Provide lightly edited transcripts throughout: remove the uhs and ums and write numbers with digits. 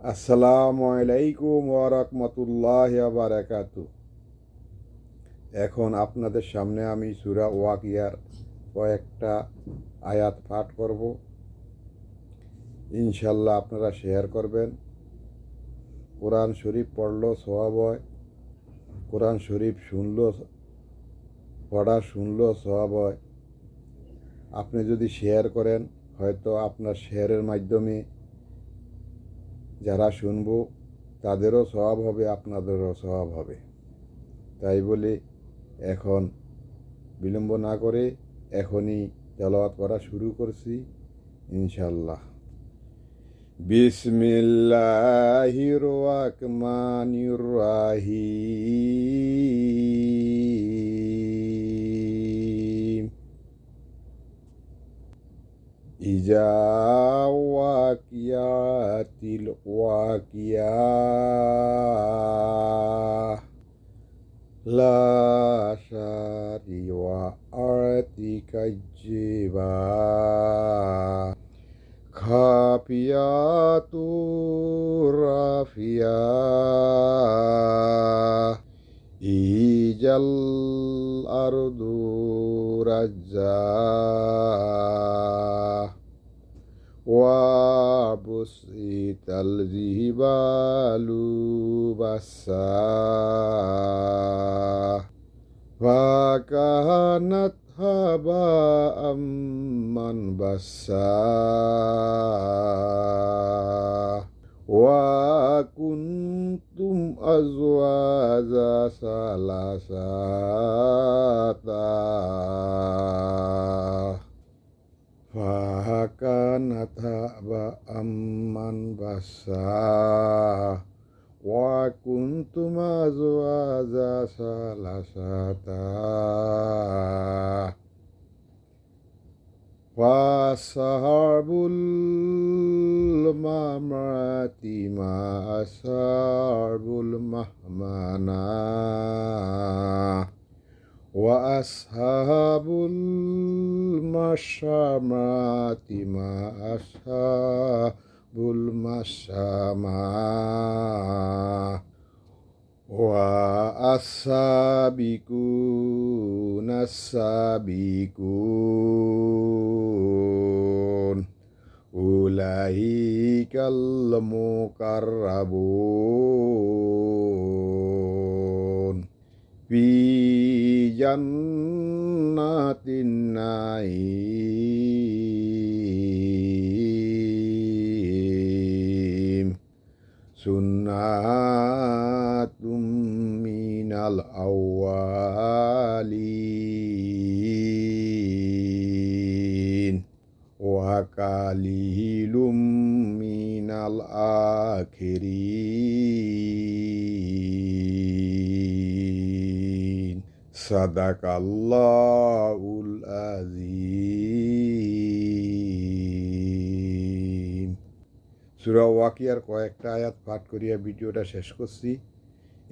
আসসালামু আলাইকুম ওয়া রাহমাতুল্লাহি ওয়া বারাকাতুহু। এখন আপনাদের সামনে আমি সূরা ওয়াকিয়ার কয়েকটা আয়াত পাঠ করব। ইনশাল্লাহ আপনারা শেয়ার করবেন। কোরআন শরীফ পড়লেও সওয়াব হয়, কোরআন শরীফ শুনলেও সওয়াব হয়। আপনি যদি শেয়ার করেন, হয়তো আপনার শেয়ারের মাধ্যমে যারা শুনবো তাদেরও সওয়াব হবে, আপনাদেরও সওয়াব হবে। তাই বলে এখন বিলম্ব না করে এখনই তেলাওয়াত করা শুরু করছি ইনশাল্লাহ। বিসমিল্লাহির রহমানির রহিম। ইজা ওয়াকিয়াতিল ওয়াকিয়াহ লা শারি ওয়া আরতিকাজ্জিবা খাফিয়াতু রাফিয়া ইজাল আরদু রাজ্জা ওয়া বুসিতাল জিবালু বাসা ফাকানাত হাবাআম মানবাসা ওয়া কুনতুম আজওয়াজা সালাসাতা ফাকানাত হাবাআম মানবাসা ওয়া কুনতুম আজওয়াজা সালাসাতা ওয়াসহাবুল মামাতি মা আসহাবুল মাহমানা ওয়া আসহাবুল মাশামাতি মা আসহাবুল মাশামা ওয়া আসসাবিকুনাস সাবিকুন উলাইকাল মুকাররাবুন ফি জান্নাতিন নাঈম সুন্নাতুম মিনাল আউয়ালিন ওয়া কালিলুম মিনাল আখিরিন। সাদাকাল্লাহুল আযীম। সূরা ওয়াকিয়ার কয়েকটা আয়াত পাঠ করিয়া ভিডিওটা শেষ করছি।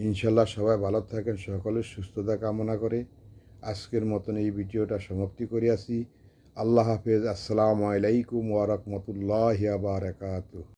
ইনশাল্লাহ সবাই ভালো থাকেন, সকলের সুস্থতা কামনা করে আজকের মতন এই ভিডিওটা সমাপ্তি করিয়াছি। আল্লাহ হাফেজ। আসসালামু আলাইকুম ওয়া রাহমাতুল্লাহি ওয়া বারাকাতুহু।